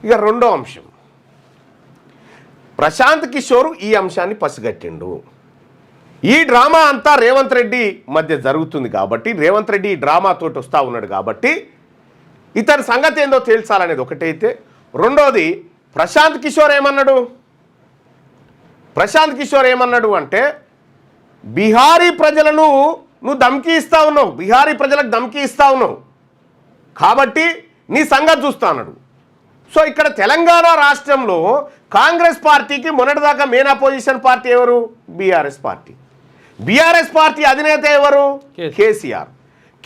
ఇక రెండో అంశం, ప్రశాంత్ కిషోర్ ఈ అంశాన్ని పసిగట్టిండు. ఈ డ్రామా అంతా రేవంత్ రెడ్డి మధ్య జరుగుతుంది కాబట్టి, రేవంత్ రెడ్డి ఈ డ్రామాతోటి వస్తూ ఉన్నాడు కాబట్టి ఇతని సంగతి ఏందో తేల్చాలనేది ఒకటైతే, రెండోది ప్రశాంత్ కిషోర్ ఏమన్నాడు అంటే బీహారీ ప్రజలను నువ్వు ధమ్కీ ఇస్తా ఉన్నావు, బీహారీ ప్రజలకు ధమ్కీ ఇస్తా ఉన్నావు కాబట్టి నీ సంగతి చూస్తా అన్నాడు. సో ఇక్కడ తెలంగాణ రాష్ట్రంలో కాంగ్రెస్ పార్టీకి మొన్నటిదాకా మెయిన్ అపోజిషన్ పార్టీ ఎవరు? BRS party. బీఆర్ఎస్ పార్టీ అధినేత ఎవరు?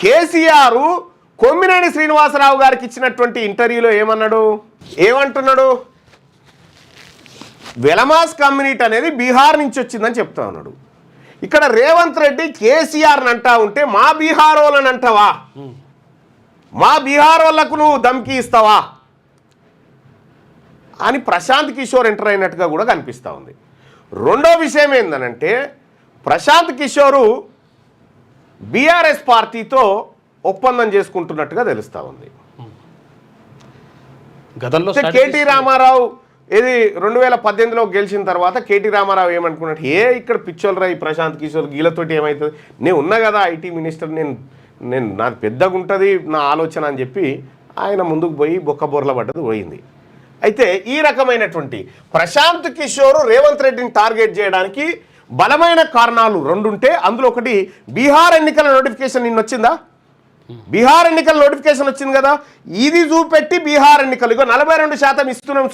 కేసీఆర్. కొమ్మినేని శ్రీనివాసరావు గారికి ఇచ్చినటువంటి ఇంటర్వ్యూలో ఏమంటున్నాడు? వెలమాస్ కమ్యూనిటీ అనేది బీహార్ నుంచి వచ్చిందని చెప్తా ఉన్నాడు. ఇక్కడ రేవంత్ రెడ్డి కేసీఆర్ని అంటా ఉంటే మా బీహార్ వాళ్ళని అంటావా, మా బీహార్ వాళ్ళకు నువ్వు ధమ్కీ ఇస్తావా అని ప్రశాంత్ కిషోర్ ఎంటర్ అయినట్టుగా కూడా కనిపిస్తూ ఉంది. రెండో విషయం ఏంటంటే ప్రశాంత్ కిషోరు బీఆర్ఎస్ పార్టీతో ఒప్పందం చేసుకుంటున్నట్టుగా తెలుస్తూ ఉంది. గతంలో కేటీ రామారావు 2018లో గెలిచిన తర్వాత కేటీ రామారావు ఏమనుకున్నట్టు, ఇక్కడ పిచ్చోళ్ళరా ఈ ప్రశాంత్ కిషోర్ గీలతోటి ఏమవుతుంది, నేను ఉన్నా కదా ఐటీ మినిస్టర్, నేను నాది పెద్దగా ఉంటుంది నా ఆలోచన అని చెప్పి ఆయన ముందుకు పోయి బొక్కబోర్ల పడ్డది పోయింది. అయితే ఈ రకమైనటువంటి ప్రశాంత్ కిషోర్ రేవంత్ రెడ్డిని టార్గెట్ చేయడానికి బలమైన కారణాలు రెండుంటే, అందులో ఒకటి బీహార్ ఎన్నికల నోటిఫికేషన్ నిన్న వచ్చిందా? బీహార్ ఎన్నికల నోటిఫికేషన్ వచ్చింది కదా, ఇది చూపెట్టి బీహార్ ఎన్నికలు 42% ఇస్తున్నాం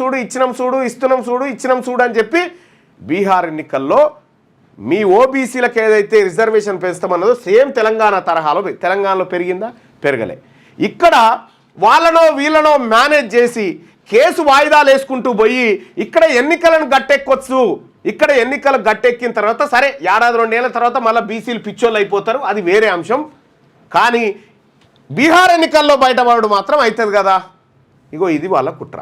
చూడు అని చెప్పి బీహార్ ఎన్నికల్లో మీ ఓబీసీలకు ఏదైతే రిజర్వేషన్ పెంచుతామన్నదో సేమ్ తెలంగాణ తరహాలో తెలంగాణలో పెరిగిందా? పెరగలే. ఇక్కడ వాళ్ళనో వీళ్ళనో మేనేజ్ చేసి కేసు వాయిదాలు వేసుకుంటూ పోయి ఇక్కడ ఎన్నికలను గట్టెక్కొచ్చు. ఇక్కడ ఎన్నికలు గట్టెక్కిన తర్వాత సరే 1-2 ఏళ్ళ తర్వాత మళ్ళీ బీసీలు పిచ్చోళ్ళు అయిపోతారు, అది వేరే అంశం. కానీ బీహార్ ఎన్నికల్లో బయటపడడం మాత్రం అవుతుంది కదా. ఇగో ఇది వాళ్ళ కుట్ర.